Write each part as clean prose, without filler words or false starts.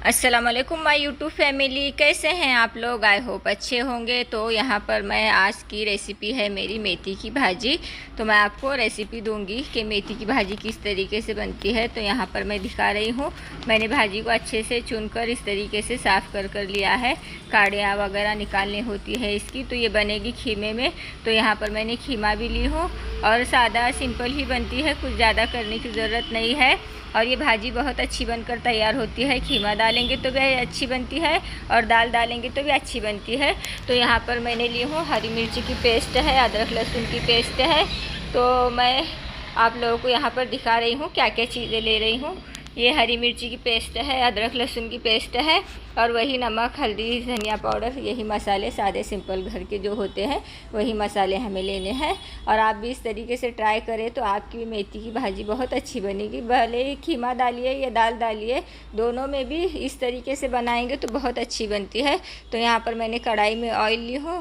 अस्सलाम वालेकुम my YouTube family, कैसे हैं आप लोग। आई होप अच्छे होंगे। तो यहाँ पर मैं आज की रेसिपी है मेरी मेथी की भाजी। तो मैं आपको रेसिपी दूंगी कि मेथी की भाजी किस तरीके से बनती है। तो यहाँ पर मैं दिखा रही हूँ। मैंने भाजी को अच्छे से चुनकर इस तरीके से साफ़ कर लिया है। काड़ियाँ वगैरह निकालनी होती है इसकी। तो ये बनेगी खीमे में। तो यहाँ पर मैंने खीमा भी ली हूँ और सादा सिंपल ही बनती है, कुछ ज़्यादा करने की ज़रूरत नहीं है। और ये भाजी बहुत अच्छी बनकर तैयार होती है। खीमा डालेंगे तो भी अच्छी बनती है और दाल डालेंगे तो भी अच्छी बनती है। तो यहाँ पर मैंने ली हूँ हरी मिर्ची की पेस्ट है, अदरक लहसुन की पेस्ट है। तो मैं आप लोगों को यहाँ पर दिखा रही हूँ क्या क्या चीज़ें ले रही हूँ। ये हरी मिर्ची की पेस्ट है, अदरक लहसुन की पेस्ट है और वही नमक, हल्दी, धनिया पाउडर, यही मसाले सादे सिंपल घर के जो होते हैं वही मसाले हमें लेने हैं। और आप भी इस तरीके से ट्राई करें तो आपकी मेथी की भाजी बहुत अच्छी बनेगी। भले ही खीमा डालिए या दाल डालिए, दोनों में भी इस तरीके से बनाएंगे तो बहुत अच्छी बनती है। तो यहाँ पर मैंने कढ़ाई में ऑयल ली हूँ।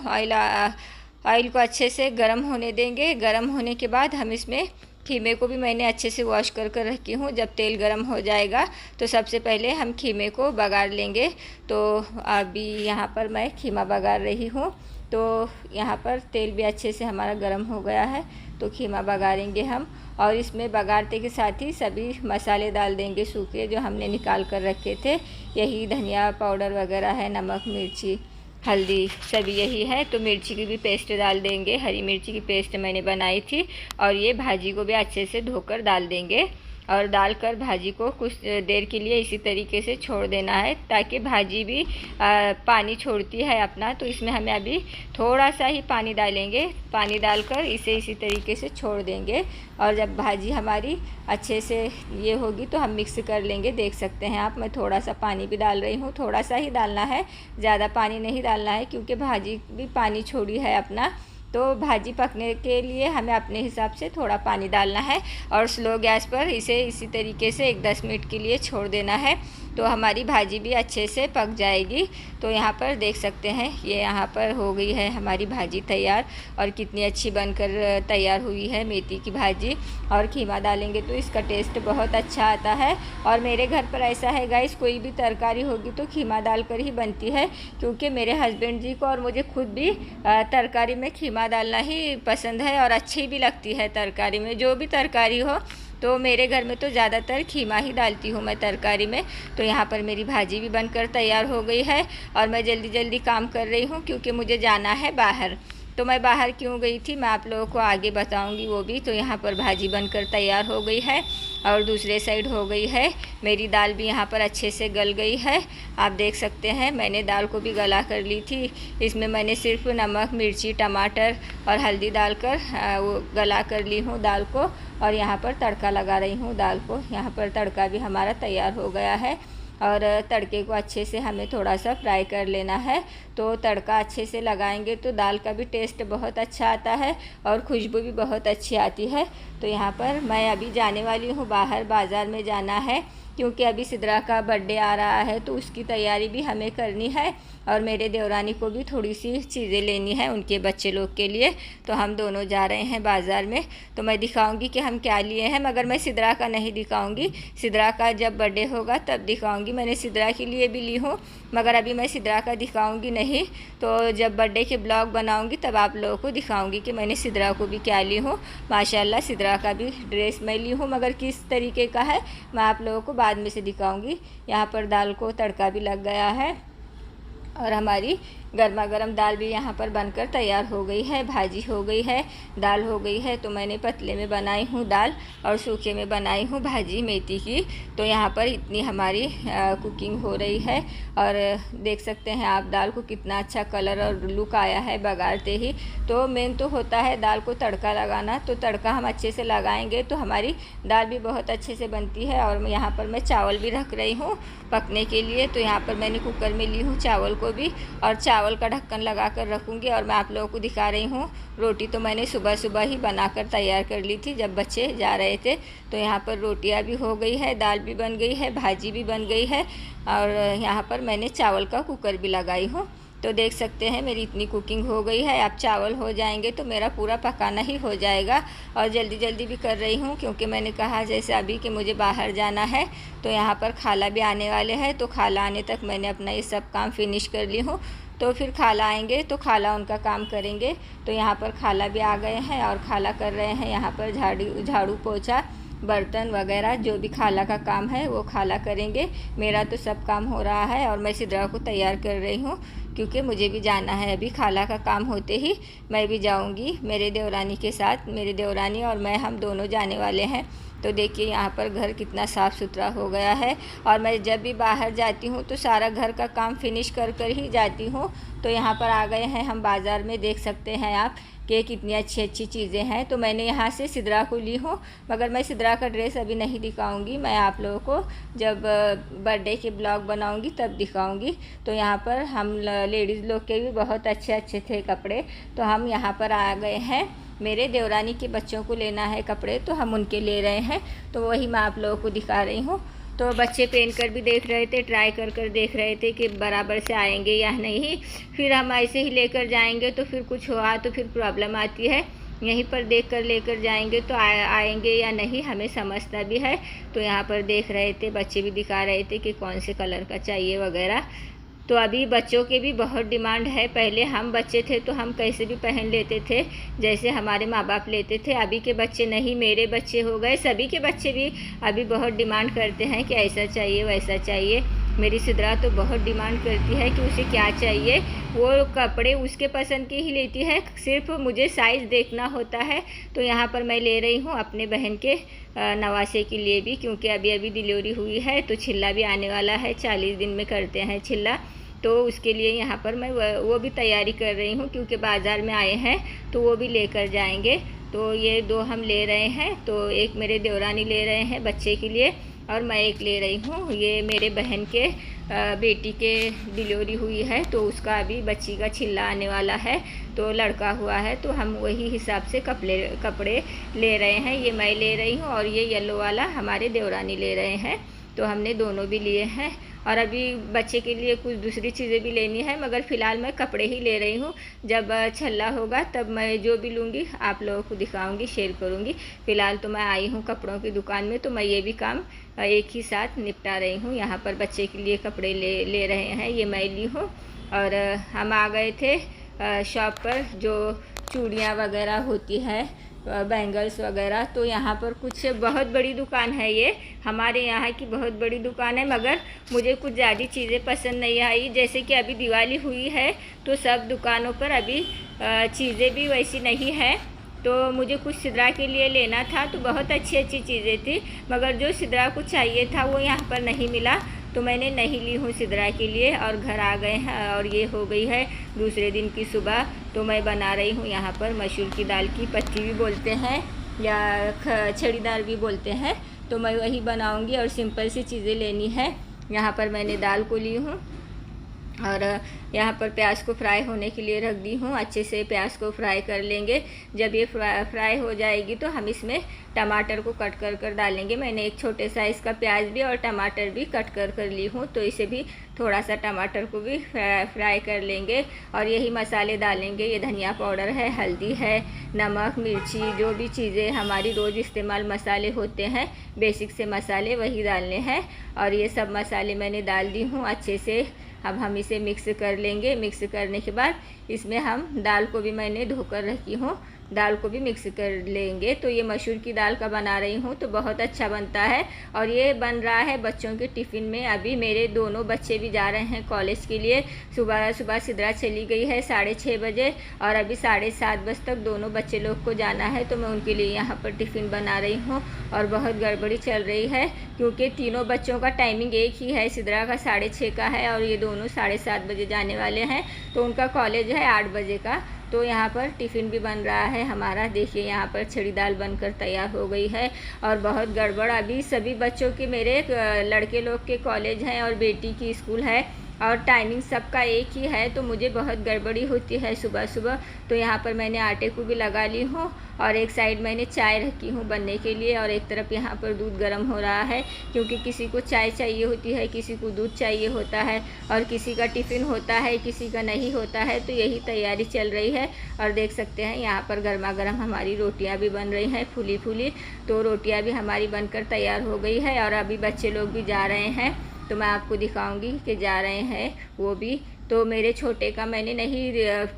ऑयल को अच्छे से गर्म होने देंगे। गर्म होने के बाद हम इसमें खीमे को भी मैंने अच्छे से वॉश कर रखी हूँ। जब तेल गर्म हो जाएगा तो सबसे पहले हम खीमे को बघार लेंगे। तो अभी यहाँ पर मैं खीमा बघार रही हूँ। तो यहाँ पर तेल भी अच्छे से हमारा गर्म हो गया है। तो खीमा बघारेंगे हम और इसमें बघारते के साथ ही सभी मसाले डाल देंगे सूखे जो हमने निकाल कर रखे थे। यही धनिया पाउडर वगैरह है, नमक, मिर्ची, हल्दी, सभी यही है। तो मिर्ची की भी पेस्ट डाल देंगे। हरी मिर्ची की पेस्ट मैंने बनाई थी। और ये भाजी को भी अच्छे से धोकर डाल देंगे और डालकर भाजी को कुछ देर के लिए इसी तरीके से छोड़ देना है ताकि भाजी भी पानी छोड़ती है अपना। तो इसमें हमें अभी थोड़ा सा ही पानी डालेंगे। पानी डालकर इसे इसी तरीके से छोड़ देंगे। और जब भाजी हमारी अच्छे से ये होगी तो हम मिक्स कर लेंगे। देख सकते हैं आप, मैं थोड़ा सा पानी भी डाल रही हूँ। थोड़ा सा ही डालना है, ज़्यादा पानी नहीं डालना है क्योंकि भाजी भी पानी छोड़ी है अपना। तो भाजी पकने के लिए हमें अपने हिसाब से थोड़ा पानी डालना है और स्लो गैस पर इसे इसी तरीके से 10 मिनट के लिए छोड़ देना है। तो हमारी भाजी भी अच्छे से पक जाएगी। तो यहाँ पर देख सकते हैं ये यहाँ पर हो गई है हमारी भाजी तैयार और कितनी अच्छी बनकर तैयार हुई है मेथी की भाजी। और खीमा डालेंगे तो इसका टेस्ट बहुत अच्छा आता है। और मेरे घर पर ऐसा है गाइस, कोई भी तरकारी होगी तो खीमा डालकर ही बनती है क्योंकि मेरे हस्बैंड जी को और मुझे खुद भी तरकारी में खीमा डालना ही पसंद है और अच्छी भी लगती है तरकारी में। जो भी तरकारी हो तो मेरे घर में तो ज़्यादातर खीमा ही डालती हूँ मैं तरकारी में। तो यहाँ पर मेरी भाजी भी बनकर तैयार हो गई है और मैं जल्दी जल्दी काम कर रही हूँ क्योंकि मुझे जाना है बाहर। तो मैं बाहर क्यों गई थी मैं आप लोगों को आगे बताऊंगी वो भी। तो यहाँ पर भाजी बनकर तैयार हो गई है और दूसरे साइड हो गई है मेरी दाल भी यहाँ पर अच्छे से गल गई है। आप देख सकते हैं मैंने दाल को भी गला कर ली थी। इसमें मैंने सिर्फ नमक, मिर्ची, टमाटर और हल्दी डालकर वो गला कर ली हूँ दाल को। और यहाँ पर तड़का लगा रही हूँ दाल को। यहाँ पर तड़का भी हमारा तैयार हो गया है और तड़के को अच्छे से हमें थोड़ा सा फ्राई कर लेना है। तो तड़का अच्छे से लगाएंगे तो दाल का भी टेस्ट बहुत अच्छा आता है और खुशबू भी बहुत अच्छी आती है। तो यहाँ पर मैं अभी जाने वाली हूँ बाहर, बाज़ार में जाना है क्योंकि अभी सिद्रा का बर्थडे आ रहा है तो उसकी तैयारी भी हमें करनी है। और मेरे देवरानी को भी थोड़ी सी चीज़ें लेनी है उनके बच्चे लोग के लिए। तो हम दोनों जा रहे हैं बाज़ार में। तो मैं दिखाऊंगी कि हम क्या लिए हैं, मगर मैं सिद्रा का नहीं दिखाऊंगी। सिद्रा का जब बर्थडे होगा तब दिखाऊंगी। मैंने सिद्रा के लिए भी ली हूँ मगर अभी मैं सिद्रा का दिखाऊंगी नहीं। तो जब बर्थडे के ब्लॉग बनाऊंगी तब आप लोगों को दिखाऊंगी कि मैंने सिद्रा को भी क्या ली हूँ। माशाल्लाह सिद्रा का भी ड्रेस मैं ली हूँ मगर किस तरीके का है मैं आप लोगों को बाद में से दिखाऊंगी। यहाँ पर दाल को तड़का भी लग गया है और हमारी गर्मा गर्म दाल भी यहाँ पर बनकर तैयार हो गई है। भाजी हो गई है, दाल हो गई है। तो मैंने पतले में बनाई हूँ दाल और सूखे में बनाई हूँ भाजी मेथी की। तो यहाँ पर इतनी हमारी कुकिंग हो रही है और देख सकते हैं आप दाल को कितना अच्छा कलर और लुक आया है बघारते ही। तो मेन तो होता है दाल को तड़का लगाना। तो तड़का हम अच्छे से लगाएंगे तो हमारी दाल भी बहुत अच्छे से बनती है। और यहाँ पर मैं चावल भी रख रही हूँ पकने के लिए। तो यहाँ पर मैंने कुकर में ली हूँ चावल को भी और चावल का ढक्कन लगा कर रखूँगी। और मैं आप लोगों को दिखा रही हूँ रोटी तो मैंने सुबह सुबह ही बनाकर तैयार कर ली थी जब बच्चे जा रहे थे। तो यहाँ पर रोटियाँ भी हो गई है, दाल भी बन गई है, भाजी भी बन गई है और यहाँ पर मैंने चावल का कुकर भी लगाई हूँ। तो देख सकते हैं मेरी इतनी कुकिंग हो गई है। अब चावल हो जाएंगे तो मेरा पूरा पकाना ही हो जाएगा। और जल्दी जल्दी भी कर रही हूँ क्योंकि मैंने कहा जैसे अभी कि मुझे बाहर जाना है, तो यहाँ पर खाला भी आने वाले हैं, तो खाला आने तक मैंने अपना ये सब काम फिनिश कर ली हूँ। तो फिर खाला आएंगे तो खाला उनका काम करेंगे। तो यहाँ पर खाला भी आ गए हैं और खाला कर रहे हैं यहाँ पर झाड़ू पोछा, बर्तन वगैरह जो भी खाला का काम है वो खाला करेंगे। मेरा तो सब काम हो रहा है और मैं सिद्रा को तैयार कर रही हूँ क्योंकि मुझे भी जाना है। अभी खाला का काम होते ही मैं भी जाऊँगी मेरे देवरानी के साथ। मेरी देवरानी और मैं हम दोनों जाने वाले हैं। तो देखिए यहाँ पर घर कितना साफ़ सुथरा हो गया है। और मैं जब भी बाहर जाती हूँ तो सारा घर का काम फिनिश कर कर ही जाती हूँ। तो यहाँ पर आ गए हैं हम बाज़ार में, देख सकते हैं आप कि कितनी अच्छी अच्छी चीज़ें हैं। तो मैंने यहाँ से सिद्रा को ली हूँ, मगर मैं सिद्रा का ड्रेस अभी नहीं दिखाऊंगी, मैं आप लोगों को जब बर्थडे के ब्लॉग बनाऊंगी तब दिखाऊंगी। तो यहाँ पर हम लेडीज़ लोग के भी बहुत अच्छे अच्छे थे कपड़े। तो हम यहाँ पर आ गए हैं, मेरे देवरानी के बच्चों को लेना है कपड़े, तो हम उनके ले रहे हैं। तो वही मैं आप लोगों को दिखा रही हूँ। तो बच्चे पहन कर भी देख रहे थे, ट्राई कर कर देख रहे थे कि बराबर से आएंगे या नहीं। फिर हम ऐसे ही लेकर जाएंगे तो फिर कुछ हुआ तो फिर प्रॉब्लम आती है। यहीं पर देख कर लेकर जाएंगे तो आएंगे या नहीं हमें समझता भी है। तो यहाँ पर देख रहे थे, बच्चे भी दिखा रहे थे कि कौन से कलर का चाहिए वगैरह। तो अभी बच्चों के भी बहुत डिमांड है। पहले हम बच्चे थे तो हम कैसे भी पहन लेते थे जैसे हमारे माँ बाप लेते थे। अभी के बच्चे नहीं, मेरे बच्चे हो गए, सभी के बच्चे भी अभी बहुत डिमांड करते हैं कि ऐसा चाहिए वैसा चाहिए। मेरी सिद्रा तो बहुत डिमांड करती है कि उसे क्या चाहिए, वो कपड़े उसके पसंद के ही लेती है, सिर्फ मुझे साइज़ देखना होता है। तो यहाँ पर मैं ले रही हूँ अपने बहन के नवासे के लिए भी, क्योंकि अभी अभी डिलीवरी हुई है तो छिल्ला भी आने वाला है, 40 दिन में करते हैं छिल्ला। तो उसके लिए यहाँ पर मैं वो भी तैयारी कर रही हूँ क्योंकि बाज़ार में आए हैं तो वो भी लेकर जाएंगे। तो ये दो हम ले रहे हैं, तो एक मेरे देवरानी ले रहे हैं बच्चे के लिए और मैं एक ले रही हूँ। ये मेरे बहन के बेटी के डिलीवरी हुई है तो उसका अभी बच्ची का छिल्ला आने वाला है, तो लड़का हुआ है, तो हम वही हिसाब से कपड़े ले रहे हैं। ये मैं ले रही हूँ और ये येलो वाला हमारे देवरानी ले रहे हैं। तो हमने दोनों भी लिए हैं। और अभी बच्चे के लिए कुछ दूसरी चीज़ें भी लेनी है, मगर फ़िलहाल मैं कपड़े ही ले रही हूँ। जब छल्ला होगा तब मैं जो भी लूँगी आप लोगों को दिखाऊंगी, शेयर करूँगी। फ़िलहाल तो मैं आई हूँ कपड़ों की दुकान में, तो मैं ये भी काम एक ही साथ निपटा रही हूँ। यहाँ पर बच्चे के लिए कपड़े ले रहे हैं, ये मैं ली हूँ। और हम आ गए थे शॉप पर, जो चूड़ियाँ वगैरह होती है, बैंगल्स वगैरह। तो यहाँ पर कुछ बहुत बड़ी दुकान है, ये हमारे यहाँ की बहुत बड़ी दुकान है, मगर मुझे कुछ ज़्यादा चीज़ें पसंद नहीं आई। जैसे कि अभी दिवाली हुई है तो सब दुकानों पर अभी चीज़ें भी वैसी नहीं है। तो मुझे कुछ सिद्रा के लिए लेना था, तो बहुत अच्छी अच्छी चीज़ें थी, मगर जो सिद्रा को चाहिए था वो यहाँ पर नहीं मिला, तो मैंने नहीं ली हूँ सिद्रा के लिए। और घर आ गए हैं और ये हो गई है दूसरे दिन की सुबह। तो मैं बना रही हूँ यहाँ पर मसूर की दाल की पत्ती भी बोलते हैं या छड़ी दाल भी बोलते हैं, तो मैं वही बनाऊँगी। और सिंपल सी चीज़ें लेनी है। यहाँ पर मैंने दाल को ली हूँ और यहाँ पर प्याज को फ्राई होने के लिए रख दी हूँ। अच्छे से प्याज को फ्राई कर लेंगे। जब ये फ्राई हो जाएगी तो हम इसमें टमाटर को कट कर डालेंगे। मैंने एक छोटे साइज़ का प्याज भी और टमाटर भी कट कर ली हूँ, तो इसे भी थोड़ा सा टमाटर को भी फ्राई कर लेंगे। और यही मसाले डालेंगे, ये धनिया पाउडर है, हल्दी है, नमक, मिर्ची, जो भी चीज़ें हमारी रोज़ इस्तेमाल मसाले होते हैं, बेसिक से मसाले वही डालने हैं। और ये सब मसाले मैंने डाल दी हूँ अच्छे से। अब हम इसे मिक्स कर लेंगे। मिक्स करने के बाद इसमें हम दाल को भी मैंने धोकर रखी हूँ, दाल को भी मिक्स कर लेंगे। तो ये मसूर की दाल का बना रही हूँ, तो बहुत अच्छा बनता है। और ये बन रहा है बच्चों के टिफ़िन में। अभी मेरे दोनों बच्चे भी जा रहे हैं कॉलेज के लिए। सुबह सुबह सिद्रा चली गई है 6:30 बजे और अभी 7:30 बजे तक दोनों बच्चे लोग को जाना है, तो मैं उनके लिए यहाँ पर टिफ़िन बना रही हूँ। और बहुत गड़बड़ी चल रही है क्योंकि तीनों बच्चों का टाइमिंग एक ही है। सिद्रा का 6:30 का है और ये दोनों 7:30 बजे जाने वाले हैं, तो उनका कॉलेज है 8 बजे का। तो यहाँ पर टिफ़िन भी बन रहा है हमारा। देखिए यहाँ पर छड़ी दाल बनकर तैयार हो गई है। और बहुत गड़बड़, अभी सभी बच्चों के, मेरे लड़के लोग के कॉलेज हैं और बेटी की स्कूल है, और टाइमिंग सबका एक ही है, तो मुझे बहुत गड़बड़ी होती है सुबह सुबह। तो यहाँ पर मैंने आटे को भी लगा ली हूँ और एक साइड मैंने चाय रखी हूँ बनने के लिए, और एक तरफ यहाँ पर दूध गर्म हो रहा है, क्योंकि किसी को चाय चाहिए होती है, किसी को दूध चाहिए होता है, और किसी का टिफ़िन होता है, किसी का नहीं होता है। तो यही तैयारी चल रही है। और देख सकते हैं यहाँ पर गर्मा गर्म हमारी रोटियाँ भी बन रही हैं फूली फूली। तो रोटियाँ भी हमारी बनकर तैयार हो गई है, और अभी बच्चे लोग भी जा रहे हैं, तो मैं आपको दिखाऊंगी कि जा रहे हैं वो भी। तो मेरे छोटे का मैंने नहीं,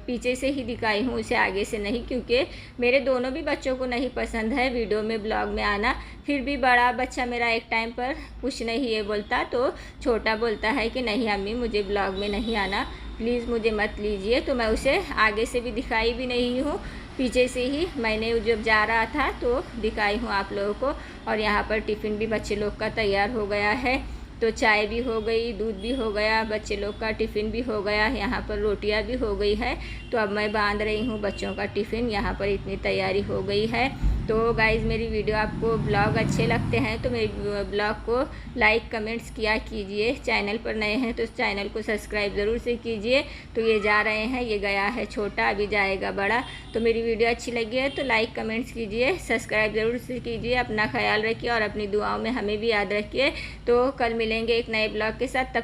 पीछे से ही दिखाई हूँ, उसे आगे से नहीं, क्योंकि मेरे दोनों भी बच्चों को नहीं पसंद है वीडियो में ब्लॉग में आना। फिर भी बड़ा बच्चा मेरा एक टाइम पर कुछ नहीं ये बोलता, तो छोटा बोलता है कि नहीं अम्मी मुझे ब्लॉग में नहीं आना, प्लीज़ मुझे मत लीजिए। तो मैं उसे आगे से भी दिखाई भी नहीं हूँ, पीछे से ही मैंने जब जा रहा था तो दिखाई हूँ आप लोगों को। और यहाँ पर टिफ़िन भी बच्चे लोग का तैयार हो गया है, तो चाय भी हो गई, दूध भी हो गया, बच्चे लोग का टिफ़िन भी हो गया, यहाँ पर रोटियाँ भी हो गई है। तो अब मैं बांध रही हूँ बच्चों का टिफ़िन, यहाँ पर इतनी तैयारी हो गई है। तो गाइज़ मेरी वीडियो आपको ब्लॉग अच्छे लगते हैं तो मेरी ब्लॉग को लाइक कमेंट्स किया कीजिए। चैनल पर नए हैं तो चैनल को सब्सक्राइब ज़रूर से कीजिए। तो ये जा रहे हैं, ये गया है छोटा, अभी जाएगा बड़ा। तो मेरी वीडियो अच्छी लगी है तो लाइक कमेंट्स कीजिए, सब्सक्राइब ज़रूर से कीजिए। अपना ख्याल रखिए और अपनी दुआओं में हमें भी याद रखिए। तो कल मिलेंगे एक नए ब्लॉग के साथ। तब